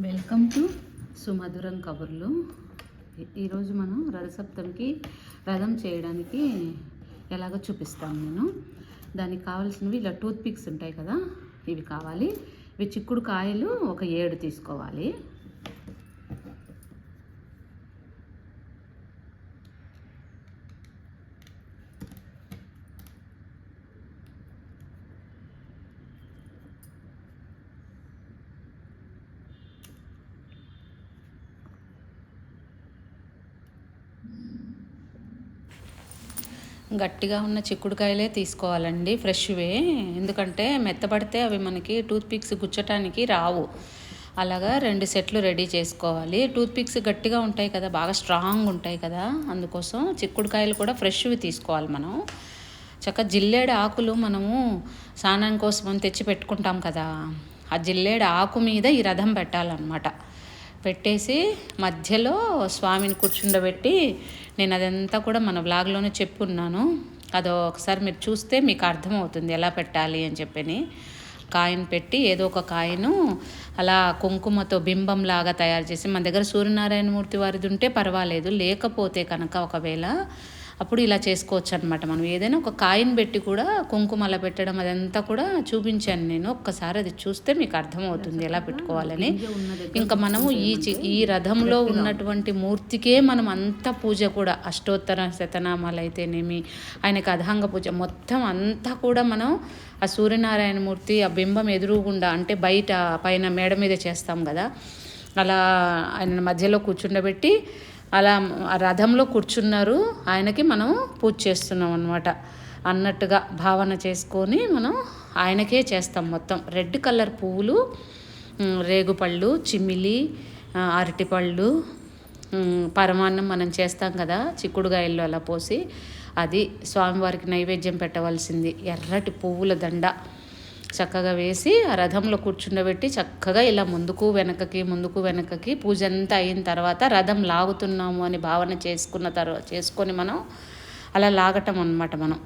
Welcome to సుమధురం కబుర్లు. ఈరోజు మనం రథసప్తమికి రథం చేయడానికి ఎలాగో చూపిస్తాను నేను. దానికి కావాల్సినవి ఇలా టూత్ పిక్స్ ఉంటాయి కదా, ఇవి కావాలి. ఇవి చిక్కుడు కాయలు ఒక 7 తీసుకోవాలి. గట్టిగా ఉన్న చిక్కుడుకాయలే తీసుకోవాలండి, ఫ్రెష్వే. ఎందుకంటే మెత్తపడితే అవి మనకి టూత్ పిక్స్ గుచ్చటానికి రావు. అలాగా 2 సెట్లు రెడీ చేసుకోవాలి. టూత్ పిక్స్ గట్టిగా ఉంటాయి కదా, బాగా స్ట్రాంగ్ ఉంటాయి కదా, అందుకోసం చిక్కుడుకాయలు కూడా ఫ్రెష్వి తీసుకోవాలి. మనం చక్కగా జిల్లేడు ఆకులు మనము స్నానం కోసం తెచ్చి పెట్టుకుంటాం కదా, ఆ జిల్లేడు ఆకు మీద ఈ రథం పెట్టాలన్నమాట. పెట్టేసి మధ్యలో స్వామిని కూర్చుండబెట్టి, నేను అదంతా కూడా మన వ్లాగ్లోనే చెప్పున్నాను, అదో ఒకసారి మీరు చూస్తే మీకు అర్థమవుతుంది ఎలా పెట్టాలి అని చెప్పని. కాయను పెట్టి ఏదో ఒక కాయను అలా కుంకుమతో బింబంలాగా తయారు చేసి, మన దగ్గర సూర్యనారాయణమూర్తి వారిది ఉంటే పర్వాలేదు, లేకపోతే కనుక ఒకవేళ అప్పుడు ఇలా చేసుకోవచ్చు అనమాట. మనం ఏదైనా ఒక కాయను పెట్టి కూడా కుంకుమ అలా పెట్టడం అదంతా కూడా చూపించాను నేను. ఒక్కసారి అది చూస్తే మీకు అర్థమవుతుంది ఎలా పెట్టుకోవాలని. ఇంకా మనము ఈ రథంలో ఉన్నటువంటి మూర్తికే మనం అంత పూజ కూడా, అష్టోత్తర శతనామాలు అయితేనేమి, ఆయనకి అధంగ పూజ మొత్తం అంతా కూడా మనం ఆ సూర్యనారాయణమూర్తి ఆ బింబం ఎదురుగుండా, అంటే బయట పైన మేడ మీద చేస్తాం కదా, అలా ఆయన మధ్యలో కూర్చుండబెట్టి అలా రథంలో కూర్చున్నారు, ఆయనకి మనం పూజ చేస్తున్నాం అన్నమాట అన్నట్టుగా భావన చేసుకొని మనం ఆయనకే చేస్తాం. మొత్తం రెడ్ కలర్ పువ్వులు, రేగుపళ్ళు, చిమిలి, అరటిపళ్ళు, పరమాన్నం మనం చేస్తాం కదా చిక్కుడుగాయల్లో అలా పోసి, అది స్వామివారికి నైవేద్యం పెట్టవలసింది. ఎర్రటి పువ్వుల దండ చక్కగా వేసి ఆ రథంలో కూర్చుండబెట్టి చక్కగా ఇలా ముందుకు వెనకకి పూజ అంతా అయిన తర్వాత రథం లాగుతున్నాము అని భావన చేసుకొని మనం అలా లాగటం అన్నమాట. మనం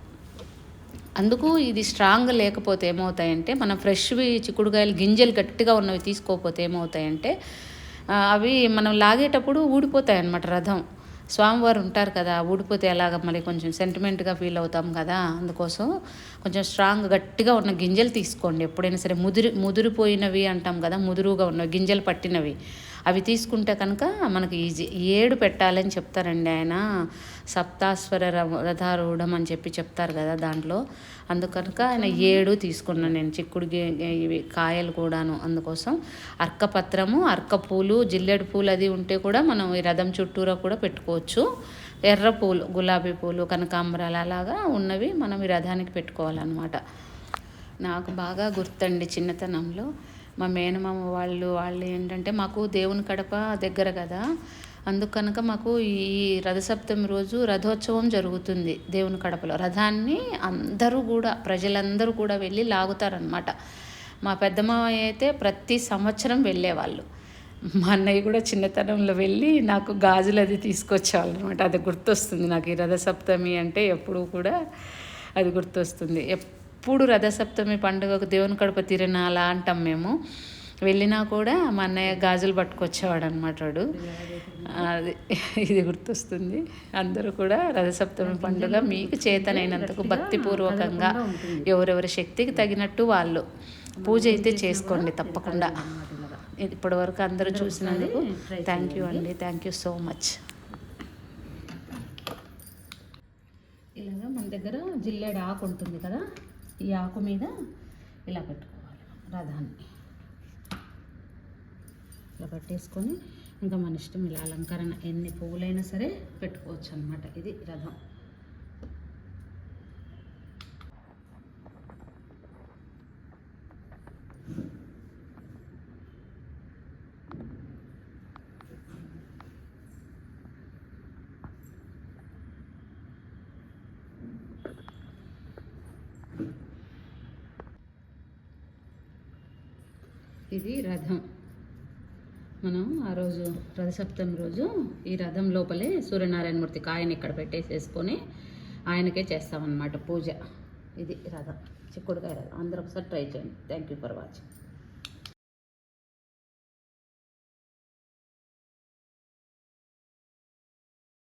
అందుకు ఇది స్ట్రాంగ్ లేకపోతే ఏమవుతాయంటే, మనం ఫ్రెష్వి చిక్కుడుకాయలు గింజలు గట్టిగా ఉన్నవి తీసుకోకపోతే ఏమవుతాయంటే అవి మనం లాగేటప్పుడు ఊడిపోతాయి అన్నమాట. రథం స్వామివారు ఉంటారు కదా, ఊడిపోతే ఎలాగ మరి కొంచెం సెంటిమెంట్గా ఫీల్ అవుతాం కదా, అందుకోసం కొంచెం స్ట్రాంగ్ గట్టిగా ఉన్న గింజలు తీసుకోండి. ఎప్పుడైనా సరే ముదిరిపోయినవి అంటాం కదా, ముదురుగా ఉన్నవి గింజలు పట్టినవి అవి తీసుకుంటే కనుక మనకి ఈజీ. 7 పెట్టాలని చెప్తారండి ఆయన, సప్తాశ్వర రథారూఢం అని చెప్తారు కదా దాంట్లో. అందుకనుక ఆయన 7 తీసుకున్నాను నేను చిక్కుడు ఇవి కాయలు కూడాను. అందుకోసం అర్కపత్రము, అర్కపూలు, జిల్లేడు పూలు అది ఉంటే కూడా మనం ఈ రథం చుట్టూరా కూడా పెట్టుకోవచ్చు. ఎర్ర పూలు, గులాబీ పూలు, కనకాంబరాలు అలాగా ఉన్నవి మనం ఈ రథానికి పెట్టుకోవాలన్నమాట. నాకు బాగా గుర్తండి చిన్నతనంలో మా మేనమామ వాళ్ళు ఏంటంటే, మాకు దేవుని కడప దగ్గర కదా, అందుకనుక మాకు ఈ రథసప్తమి రోజు రథోత్సవం జరుగుతుంది దేవుని కడపలో. రథాన్ని ప్రజలందరూ కూడా వెళ్ళి లాగుతారనమాట. మా పెద్దమామయ్య అయితే ప్రతి సంవత్సరం వెళ్ళేవాళ్ళు. మా అన్నయ్య కూడా చిన్నతనంలో వెళ్ళి నాకు గాజులు అది తీసుకొచ్చేవాళ్ళు అనమాట. అది గుర్తొస్తుంది నాకు. ఈ రథసప్తమి అంటే ఎప్పుడు కూడా అది గుర్తొస్తుంది. ఎప్పుడు రథసప్తమి పండుగకు దేవుని కడప తిరణాలా అంటాం మేము. వెళ్ళినా కూడా మా అన్నయ్య గాజులు పట్టుకొచ్చేవాడు అనమాట వాడు. అది ఇది గుర్తొస్తుంది. అందరూ కూడా రథసప్తమి పండుగ మీకు చేతనైనంతకు భక్తిపూర్వకంగా ఎవరెవరి శక్తికి తగినట్టు వాళ్ళు పూజ అయితే చేసుకోండి తప్పకుండా. ఇప్పటివరకు అందరూ చూసినందుకు థ్యాంక్ యూ అండి, థ్యాంక్ యూ సో మచ్. ఇలాగా మన దగ్గర జిల్లేడు ఆకు ఉంటుంది కదా, ఈ ఆకు మీద ఇలా పెట్టుకోవాలి రథాన్ని. ఇలా పెట్టేసుకొని ఇంకా మన ఇష్టం, ఇలా అలంకరణ ఎన్ని పువ్వులైనా సరే పెట్టుకోవచ్చు అనమాట. ఇది రథం. ఇది రథం. మనం ఆ రోజు రథసప్తమి రోజు ఈ రథం లోపలే సూర్యనారాయణమూర్తి కాయని ఇక్కడ పెట్టేసేసుకొని ఆయనకే చేస్తామన్నమాట పూజ. ఇది రథం, చిక్కుడుకాయ రథం. అందరూ ఒకసారి ట్రై చేయండి. Thank you for watching.